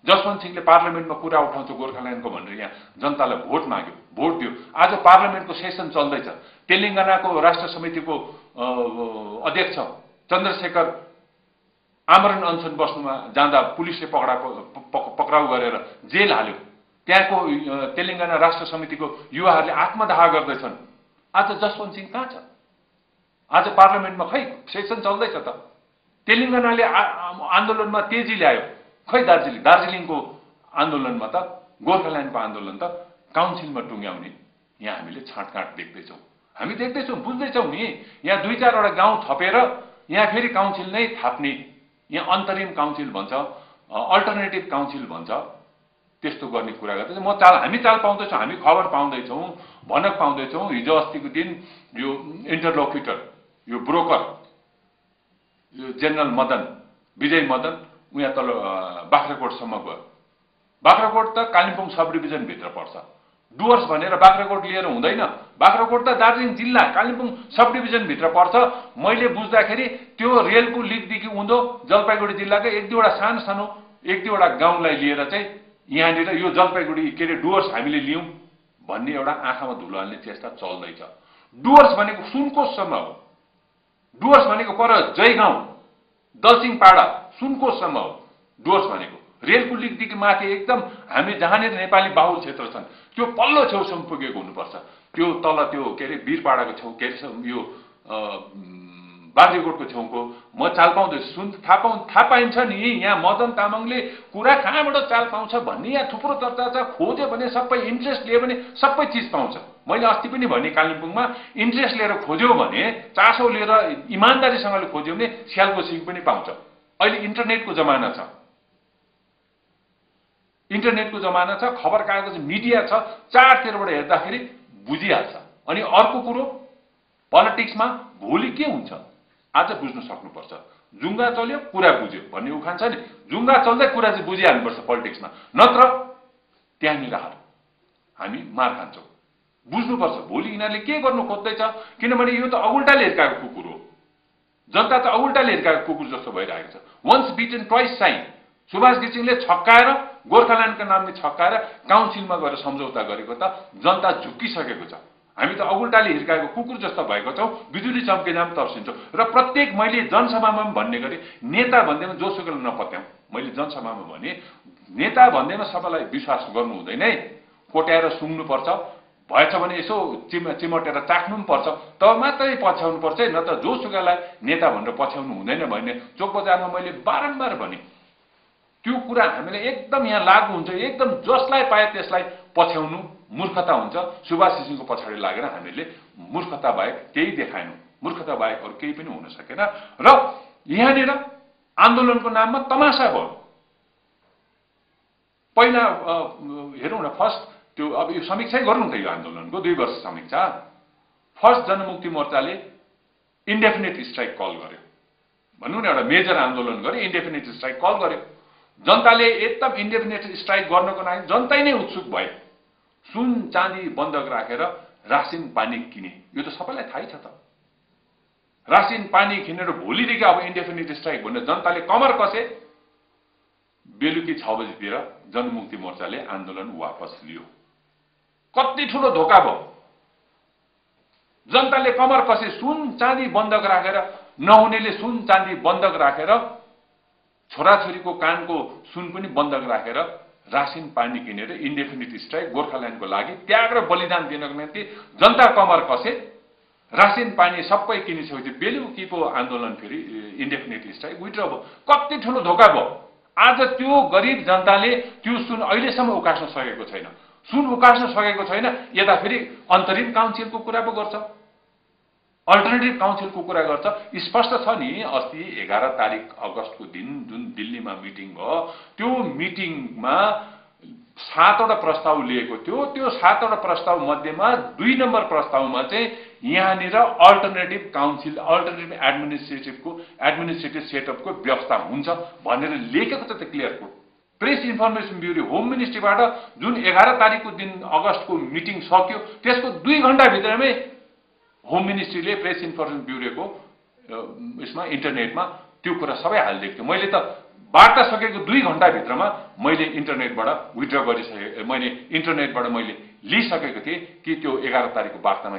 जसवन्त सिंहले पार्लियामेन्टमा कुरा उठाउँछ गोर्खाल्यान्डको भनेर यहाँ जनतालाई भोट माग्यो, भोट दियो। आज पार्लियामेन्टको सेसन चल्दैछ। तेलंगानाको राष्ट्र समितिको अध्यक्ष चन्द्रशेखर आमरण अनसन बस्नुमा जाँदा पुलिसले पक्राउ गरेर जेल हाल्यो। त्यहाँको तेलंगाना राष्ट्र समितिको युवाहरूले आत्मदाह गर्दैछन्। आज जसवन्त सिंह कहाँ छ? आज पार्लियामेन्टमा खै सेसन चल्दैछ त। तेलंगानाले आन्दोलनमा तेजी ल्यायो, खै दार्जिलिङको आन्दोलनमा त गोर्खाल्यान्डको आन्दोलन त काउन्सिलमा टुङ्ग्याउने यहाँ हामीले छाँटकाँट देख्दैछौँ। हामी देख्दैछौँ, बुझ्दैछौँ नि। यहाँ 2-4 गाउँ थपेर यहाँ फेरि काउन्सिल नै थाप्ने, यहाँ अन्तरिम काउन्सिल भन्छ, अल्टरनेटिभ काउन्सिल भन्छ, त्यस्तो गर्ने कुरा गर्दैछ। हामी चाल पाउँदैछौँ, हामी खबर पाउँदैछौँ, भनक पाउँदैछौँ। हिजो अस्तिको दिन यो इन्टरलोक्युटर, यो ब्रोकर, यो जेनरल विजय मदन उहाँ तल बाख्राकोटसम्म गयो। बाख्राकोट त कालिम्पोङ सब डिभिजनभित्र पर्छ। डुवर्स भनेर बाख्राकोट लिएर हुँदैन। बाख्राकोट त दार्जिलिङ जिल्ला कालिम्पोङ सब डिभिजनभित्र पर्छ। मैले बुझ्दाखेरि त्यो रेलको लिकदेखि उँधो जलपाइगुडी जिल्लाकै 1-2वटा सानो 1-2वटा गाउँलाई लिएर चाहिँ यहाँनिर यो जलपाइगुडी के अरे डुवर्स हामीले लियौँ भन्ने एउटा आँखामा धुलो हाल्ने चेष्टा चल्दैछ। डुवर्स भनेको सुनकोशसम्म हो। डुवर्स भनेको पर जयगाउँ, दलसिंहपाडा, सुनकोशसम्म हो डुवर्स भनेको। रेलको लिकदेखि माथि एकदम हामी जहाँनिर नेपाली बाहुल क्षेत्र छन् त्यो पल्लो छेउसम्म पुगेको हुनुपर्छ। त्यो तल त्यो के अरे वीरपाडाको छेउ के अरे यो बाग्राकोटको छेउको म चाल पाउँदैछु। थाहा पाइन्छ नि। यहाँ मदन तामाङले कुरा कहाँबाट चाल पाउँछ भन्ने यहाँ थुप्रो चर्चा छ। खोज्यो भने सबै, इन्ट्रेस्ट लियो भने सबै चिज पाउँछ। मैले अस्ति पनि भने कालिम्पोङमा इन्ट्रेस्ट लिएर खोज्यो भने, चासो लिएर इमान्दारीसँगले खोज्यो भने स्यालको सिङ पनि पाउँछ। अहिले इन्टरनेटको जमाना छ। इन्टरनेटको जमाना छ, खबर कागज मिडिया छ, चारतिरबाट हेर्दाखेरि बुझिहाल्छ। अनि अर्को कुरो, पोलिटिक्समा भोलि के हुन्छ आज बुझ्न सक्नुपर्छ। जुङ्गा चल्यो कुरा बुझ्यो भन्ने उखान छ नि। जुङ्गा चल्दै कुरा चाहिँ बुझिहाल्नुपर्छ पोलिटिक्समा, नत्र त्यहाँनिर हामी मार खान्छौँ। बुझ्नुपर्छ भोलि यिनीहरूले के गर्नु खोज्दैछ। किनभने यो त अगुल्टाले हिर्काएको कुकुर हो। जनता त अगुल्टाले हिर्काएको कुकुर जस्तो भइरहेको छ। वन्स बिटन ट्वाइस साइन। सुभाष घिसिङले छक्काएर, गोर्खाल्यान्डका नामले छक्काएर काउन्सिलमा गएर सम्झौता गरेको त जनता झुक्किसकेको छ। हामी त अगुल्टाले हिर्काएको कुकुर जस्तो भएको छौँ। बिजुली चम्केमा पनि तर्सिन्छौँ। र प्रत्येक मैले जनसभामा पनि भन्ने गरेँ, नेता भन्दैमा जोसुकैलाई नपत्याउँ। मैले जनसभामा भने नेता भन्दैमा सबैलाई विश्वास गर्नु हुँदैन है। कोट्याएर सुँग्नुपर्छ, भएछ भने यसो चिमटेर चाख्नु पनि पर्छ, तब मात्रै पछ्याउनु पर्छ है। नत्र जोसुकैलाई नेता भनेर पछ्याउनु हुँदैन भन्ने चोक बजारमा मैले बारम्बार भने। त्यो कुरा हामीले एकदम यहाँ लागू हुन्छ। एकदम जसलाई पाए त्यसलाई पछ्याउनु मूर्खता हुन्छ। सुभाष घिसिङको पछाडि लागेर हामीले मूर्खता बाहेक केही देखाएनौँ। मूर्खता बाहेक अरू केही पनि हुन सकेन। र यहाँनिर आन्दोलनको नाममा तमासा भयो। पहिला हेरौँ न, फर्स्ट त्यो अब यो समीक्षै गरौँ त यो आन्दोलनको 2 वर्ष समीक्षा। फर्स्ट जनमुक्ति मोर्चाले इन्डेफिनिट स्ट्राइक कल गर्यो। भनौँ न एउटा मेजर आन्दोलन गर्यो, इन्डेफिनिट स्ट्राइक कल गर्यो। जनताले एकदम इन्डेफिनिट स्ट्राइक गर्नको लागि जनता नै उत्सुक भए। सुन चाँदी बन्धक राखेर रासिन पानी किने। यो त सबैलाई थाहै छ त। रासिन पानी किनेर भोलिदेखि अब इन्डेफिनिट स्ट्राइक भनेर जनताले कमर कसे। बेलुकी 6 बजीतिर जनमुक्ति मोर्चाले आन्दोलन वापस लियो। कति ठुलो धोका भयो। जनताले कमर कसे। सुन चाँदी बन्धक राखेर, नहुनेले सुन चाँदी बन्धक राखेर, छोराछोरीको कानको सुन पनि बन्धक राखेर रासिन पानी किनेर इन्डेफिनिट स्ट्राइक गोर्खाल्यान्डको लागि त्याग र बलिदान दिनको निम्ति जनता कमर कसे। रासिन पानी सबै किनिसकेपछि बेलुकी पो आन्दोलन फेरि इन्डेफिनिट स्ट्राइक विथड्र भयो। कति ठुलो धोका भयो। आज त्यो गरिब जनताले त्यो सुन अहिलेसम्म उकास्न सकेको छैन। सुन उकास्न सकेको छैन, यता फेरि अन्तरिम काउन्सिलको कुरा पो गर्छ, अल्टरनेटिभ काउन्सिलको कुरा गर्छ। स्पष्ट छ नि। अस्ति 11 तारिक अगस्तको दिन जुन दिल्लीमा मिटिङ भयो, त्यो मिटिङमा 7वटा प्रस्ताव लिएको थियो। त्यो 7वटा प्रस्ताव मध्येमा 2 नम्बर प्रस्तावमा चाहिँ यहाँनिर अल्टरनेटिभ काउन्सिल, अल्टरनेटिभ एडमिनिस्ट्रेटिभ सेटअपको व्यवस्था हुन्छ भनेर लेखेको छ त clear cut. Press information bureau, home मिनिस्ट्रीबाट जुन 11 तारिकको दिन अगस्तको मिटिङ सक्यो, त्यसको 2 घण्टाभित्रमै होम मिनिस्ट्रीले प्रेस इन्फर्मेसन ब्युरोको यसमा इन्टरनेटमा त्यो कुरा सबै हालिदिएको थियो। मैले त वार्ता सकेको 2 घण्टाभित्रमा मैले इन्टरनेटबाट विथड्र गरिसके मैले इन्टरनेटबाट मैले लिइसकेको थिएँ कि त्यो 11 तारिकको वार्तामा